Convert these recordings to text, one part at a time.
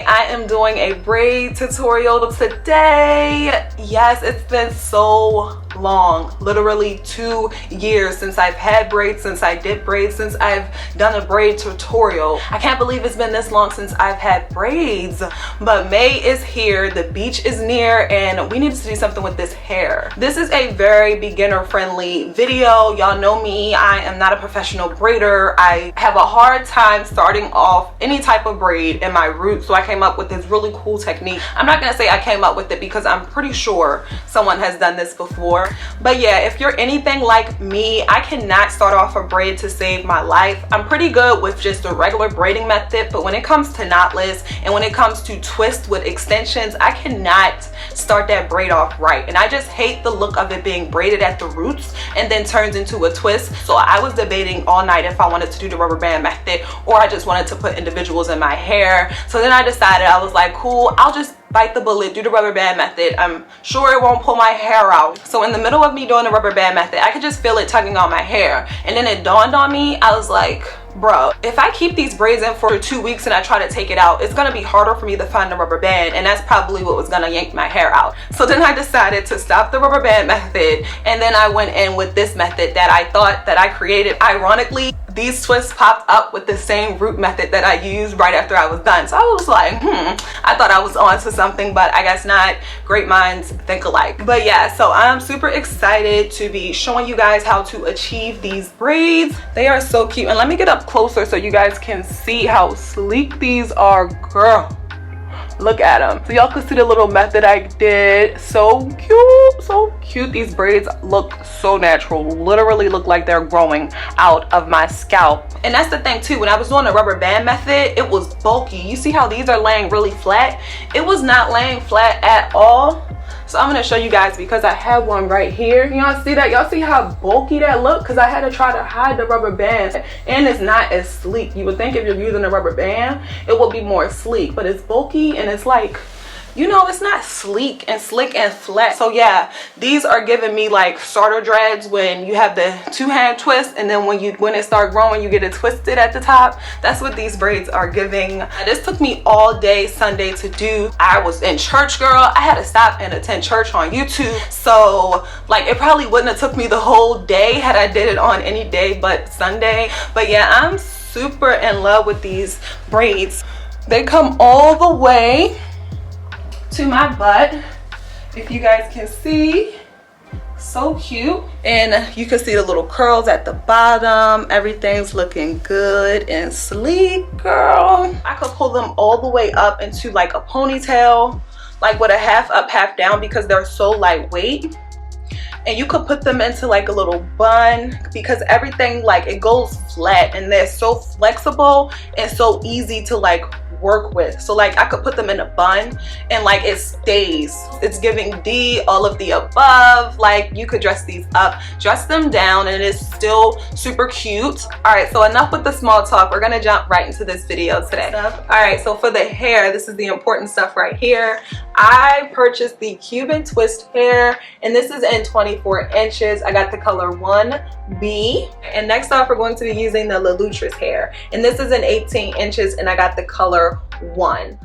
I am doing a braid tutorial today. Yes, it's been so long, literally 2 years since I've had braids, since I did braids, since I've done a braid tutorial. I can't believe it's been this long since I've had braids, but May is here, the beach is near, and we need to do something with this hair. This is a very beginner friendly video. Y'all know me, I am not a professional braider. I have a hard time starting off any type of braid in my roots, so I came up with this really cool technique. I'm not gonna say I came up with it because I'm pretty sure someone has done this before, but yeah, if you're anything like me, I cannot start off a braid to save my life. I'm pretty good with just the regular braiding method, but when it comes to knotless and when it comes to twist with extensions, I cannot start that braid off right, and I just hate the look of it being braided at the roots and then turns into a twist. So I was debating all night if I wanted to do the rubber band method or I just wanted to put individuals in my hair. So then I decided, I was like, cool, I'll just bite the bullet, do the rubber band method. I'm sure it won't pull my hair out. So in the middle of me doing the rubber band method, I could just feel it tugging on my hair, and then it dawned on me, I was like, bro, if I keep these braids in for 2 weeks and I try to take it out, it's gonna be harder for me to find the rubber band, and that's probably what was gonna yank my hair out. So then I decided to stop the rubber band method, and then I went in with this method that I thought that I created. Ironically, these twists popped up with the same root method that I used right after I was done. So I was like, I thought I was on to something, but I guess not. Great minds think alike. But yeah, so I'm super excited to be showing you guys how to achieve these braids. They are so cute, and let me get up closer so you guys can see how sleek these are, girl. Look at them. So y'all can see the little method I did. So cute, so cute. These braids look so natural, literally look like they're growing out of my scalp. And that's the thing too, when I was doing the rubber band method, it was bulky. You see how these are laying really flat? It was not laying flat at all. So I'm gonna show you guys because I have one right here. Y'all see that? Y'all see how bulky that look? Because I had to try to hide the rubber band, and it's not as sleek. You would think if you're using a rubber band, it will be more sleek, but it's bulky and it's like, you know, it's not sleek and slick and flat. So yeah, these are giving me like starter dreads when you have the two-hand twist, and then when it starts growing, you get it twisted at the top. That's what these braids are giving. This took me all day Sunday to do. I was in church, girl. I had to stop and attend church on YouTube. So like, it probably wouldn't have took me the whole day had I did it on any day but Sunday. But yeah, I'm super in love with these braids. They come all the way to my butt, if you guys can see. So cute. And you can see the little curls at the bottom. Everything's looking good and sleek, girl. I could pull them all the way up into like a ponytail, like with a half up, half down, because they're so lightweight. And you could put them into like a little bun because everything, like, it goes flat and they're so flexible and so easy to like work with. So like, I could put them in a bun and like it stays. It's giving D, all of the above. Like, you could dress these up, dress them down, and it is still super cute. All right, so enough with the small talk. We're gonna jump right into this video today. All right, so for the hair, this is the important stuff right here. I purchased the Cuban twist hair, and this is in 24 inches. I got the color 1B. And next off, we're going to be using the Lelutris hair, and this is in 18 inches, and I got the color 1.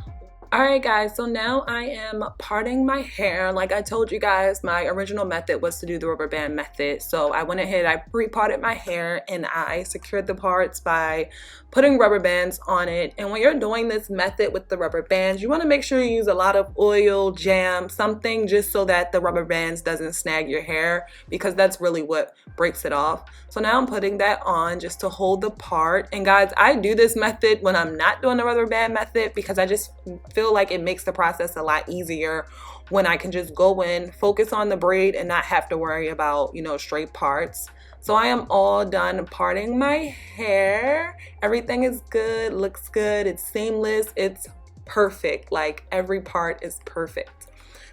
Alright guys, so now I am parting my hair. Like I told you guys, my original method was to do the rubber band method. So I went ahead, I pre-parted my hair, and I secured the parts by putting rubber bands on it. And when you're doing this method with the rubber bands, you want to make sure you use a lot of oil, jam, something, just so that the rubber bands doesn't snag your hair, because that's really what breaks it off. So now I'm putting that on just to hold the part. And guys, I do this method when I'm not doing the rubber band method because I just feel like it makes the process a lot easier when I can just go in, focus on the braid, and not have to worry about, you know, straight parts. So I am all done parting my hair. Everything is good, looks good, it's seamless, it's perfect. Like, every part is perfect.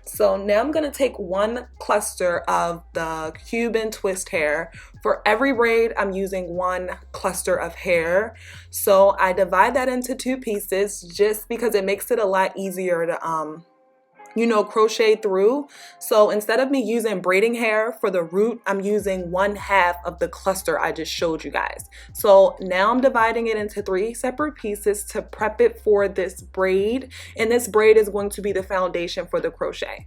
So now I'm gonna take one cluster of the Cuban twist hair. For every braid, I'm using one cluster of hair. So I divide that into 2 pieces just because it makes it a lot easier to crochet through. So instead of me using braiding hair for the root, I'm using 1/2 of the cluster I just showed you guys. So now I'm dividing it into 3 separate pieces to prep it for this braid, and this braid is going to be the foundation for the crochet.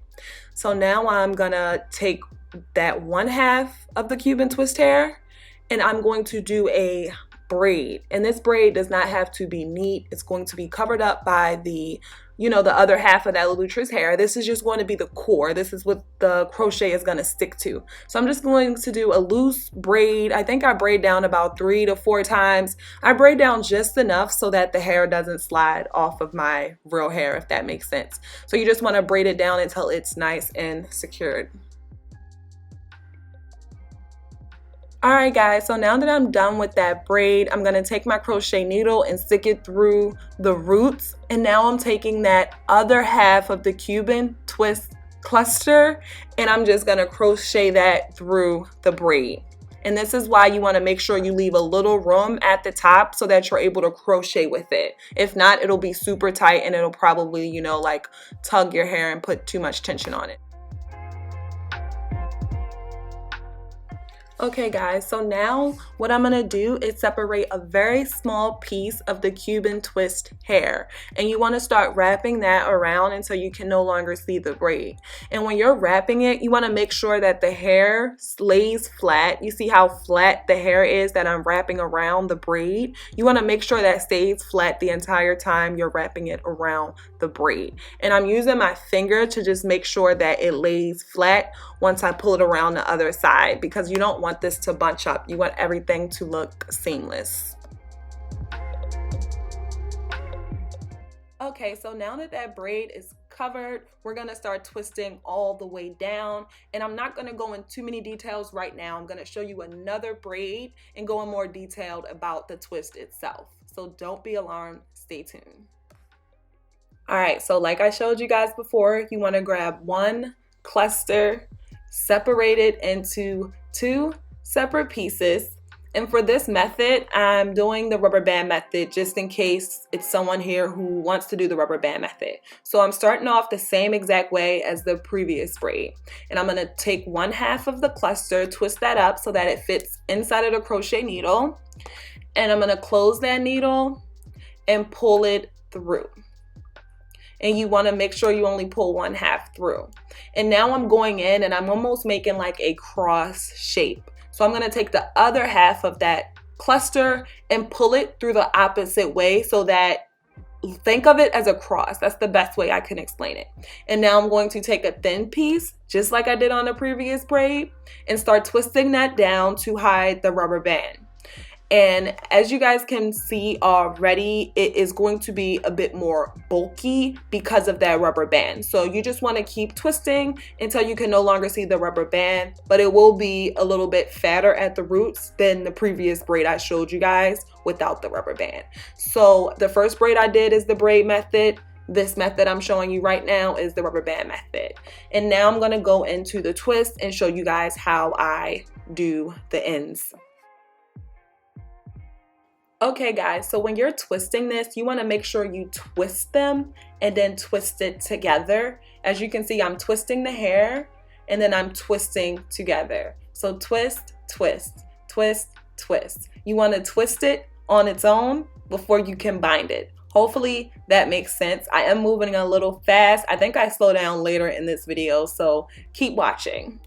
So now I'm gonna take that 1/2 of the Cuban twist hair, and I'm going to do a braid, and this braid does not have to be neat. It's going to be covered up by the the other half of that Lulutress hair. This is just going to be the core. This is what the crochet is going to stick to. So I'm just going to do a loose braid. I think I braid down about 3 to 4 times. I braid down just enough so that the hair doesn't slide off of my real hair, if that makes sense. So you just want to braid it down until it's nice and secured. Alright guys, so now that I'm done with that braid, I'm going to take my crochet needle and stick it through the roots. And now I'm taking that other half of the Cuban twist cluster, and I'm just going to crochet that through the braid. And this is why you want to make sure you leave a little room at the top so that you're able to crochet with it. If not, it'll be super tight and it'll probably, like tug your hair and put too much tension on it. Okay guys, so now what I'm going to do is separate a very small piece of the Cuban twist hair, and you want to start wrapping that around until you can no longer see the braid. And when you're wrapping it, you want to make sure that the hair lays flat. You see how flat the hair is that I'm wrapping around the braid? You want to make sure that stays flat the entire time you're wrapping it around the braid. And I'm using my finger to just make sure that it lays flat once I pull it around the other side, because you don't want this to bunch up. You want everything to look seamless. Okay, so now that that braid is covered, we're gonna start twisting all the way down, and I'm not gonna go in too many details right now. I'm gonna show you another braid and go in more detailed about the twist itself. So don't be alarmed, stay tuned. All right, so like I showed you guys before, you wanna grab one cluster, separate it into 2 separate pieces. And for this method, I'm doing the rubber band method just in case it's someone here who wants to do the rubber band method. So I'm starting off the same exact way as the previous braid. And I'm gonna take 1/2 of the cluster, twist that up so that it fits inside of the crochet needle. And I'm gonna close that needle and pull it through. And you want to make sure you only pull 1/2 through. And now I'm going in and I'm almost making like a cross shape. So I'm going to take the other half of that cluster and pull it through the opposite way, so that, think of it as a cross. That's the best way I can explain it. And now I'm going to take a thin piece, just like I did on the previous braid, and start twisting that down to hide the rubber band. And as you guys can see already, it is going to be a bit more bulky because of that rubber band. So you just want to keep twisting until you can no longer see the rubber band, but it will be a little bit fatter at the roots than the previous braid I showed you guys without the rubber band. So the first braid I did is the braid method. This method I'm showing you right now is the rubber band method. And now I'm going to go into the twist and show you guys how I do the ends. Okay guys, so when you're twisting this, you want to make sure you twist them and then twist it together. As you can see, I'm twisting the hair and then I'm twisting together. So twist, twist, twist, twist. You want to twist it on its own before you can bind it. Hopefully that makes sense. I am moving a little fast. I think I slow down later in this video, so keep watching.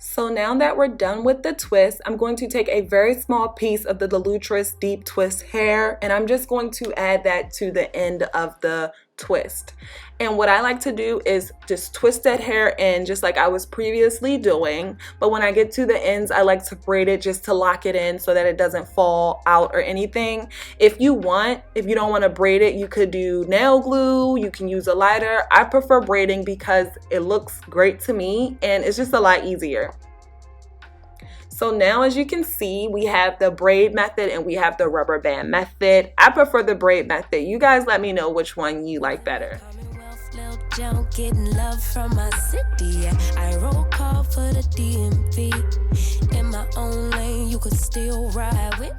So now that we're done with the twist, I'm going to take a very small piece of the Lulutress Deep Twist hair, and I'm just going to add that to the end of the twist. And what I like to do is just twist that hair in just like I was previously doing, but when I get to the ends, I like to braid it just to lock it in so that it doesn't fall out or anything. If you don't want to braid it, you could do nail glue, you can use a lighter. I prefer braiding because it looks great to me and it's just a lot easier. So now, as you can see, we have the braid method and we have the rubber band method. I prefer the braid method. You guys let me know which one you like better. Getting love from my city. I roll call for the DMV. In my own lane, you could still ride with.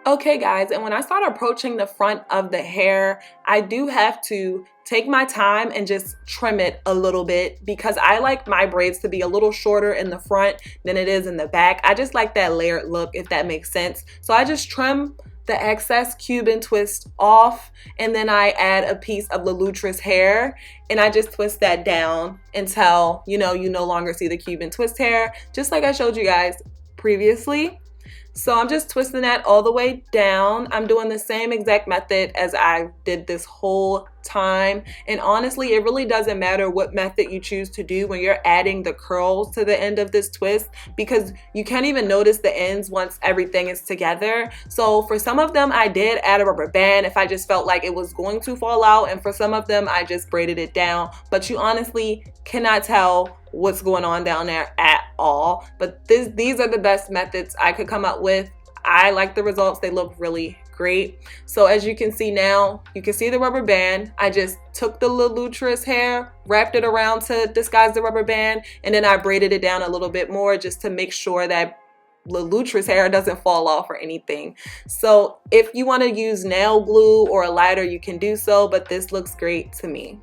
Okay guys, and when I start approaching the front of the hair, I do have to take my time and just trim it a little bit because I like my braids to be a little shorter in the front than it is in the back. I just like that layered look, if that makes sense. So I just trim the excess Cuban twist off, and then I add a piece of Lelutris hair and I just twist that down until you no longer see the Cuban twist hair, just like I showed you guys previously. So I'm just twisting that all the way down. I'm doing the same exact method as I did this whole time. And honestly, it really doesn't matter what method you choose to do when you're adding the curls to the end of this twist, because you can't even notice the ends once everything is together. So for some of them, I did add a rubber band if I just felt like it was going to fall out. And for some of them, I just braided it down. But you honestly cannot tell what's going on down there at all. But these are the best methods I could come up with. I like the results. They look really great. So as you can see now, you can see the rubber band. I just took the Lelutris hair, wrapped it around to disguise the rubber band, and then I braided it down a little bit more just to make sure that Lelutris hair doesn't fall off or anything. So if you want to use nail glue or a lighter, you can do so, but this looks great to me.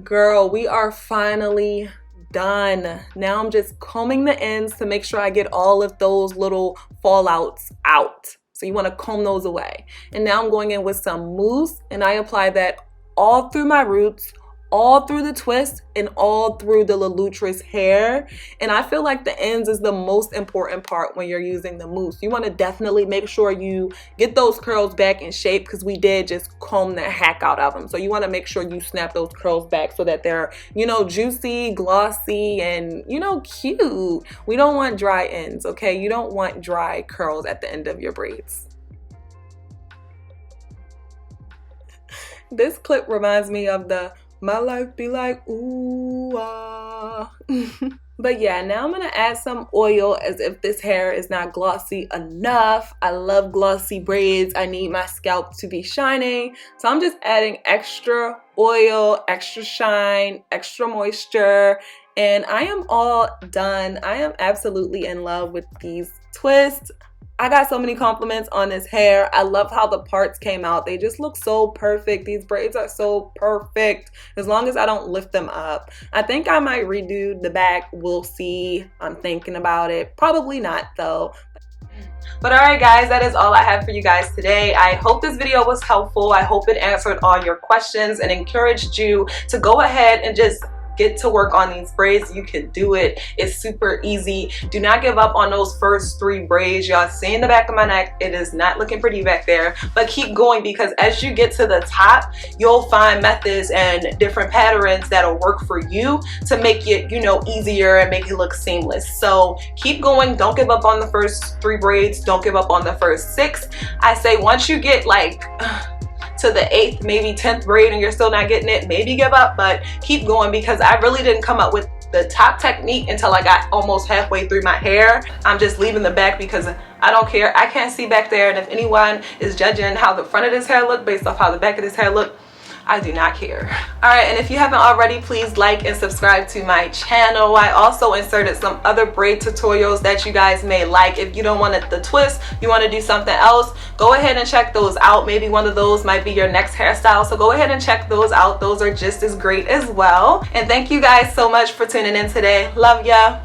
Girl, we are finally done. Now I'm just combing the ends to make sure I get all of those little fallouts out. So you want to comb those away. And now I'm going in with some mousse and I apply that all through my roots, all through the twist, and all through the Lelutris hair. And I feel like the ends is the most important part when you're using the mousse. You want to definitely make sure you get those curls back in shape, because we did just comb the heck out of them. So you want to make sure you snap those curls back so that they're, juicy, glossy, and, cute. We don't want dry ends, okay? You don't want dry curls at the end of your braids. This clip reminds me of the "My life be like ooh ah." But yeah, now I'm gonna add some oil as if this hair is not glossy enough. I love glossy braids. I need my scalp to be shining. So I'm just adding extra oil, extra shine, extra moisture, and I am all done. I am absolutely in love with these twists. I got so many compliments on this hair. I love how the parts came out. They just look so perfect. These braids are so perfect as long as I don't lift them up. I think I might redo the back. We'll see. I'm thinking about it. Probably not though. But alright guys, that is all I have for you guys today. I hope this video was helpful. I hope it answered all your questions and encouraged you to go ahead and just get to work on these braids. You can do it. It's super easy. Do not give up on those first 3 braids. Y'all see in the back of my neck, it is not looking pretty back there, but keep going, because as you get to the top, you'll find methods and different patterns that'll work for you to make it, easier and make it look seamless. So keep going. Don't give up on the first 3 braids. Don't give up on the first 6. I say once you get like to the 8th, maybe 10th braid and you're still not getting it, maybe give up, but keep going, because I really didn't come up with the top technique until I got almost halfway through my hair. I'm just leaving the back because I don't care. I can't see back there, and if anyone is judging how the front of this hair look based off how the back of this hair look, I do not care. Alright, and if you haven't already, please like and subscribe to my channel. I also inserted some other braid tutorials that you guys may like. If you don't want the twist, you want to do something else, go ahead and check those out. Maybe one of those might be your next hairstyle, so go ahead and check those out. Those are just as great as well. And thank you guys so much for tuning in today. Love ya.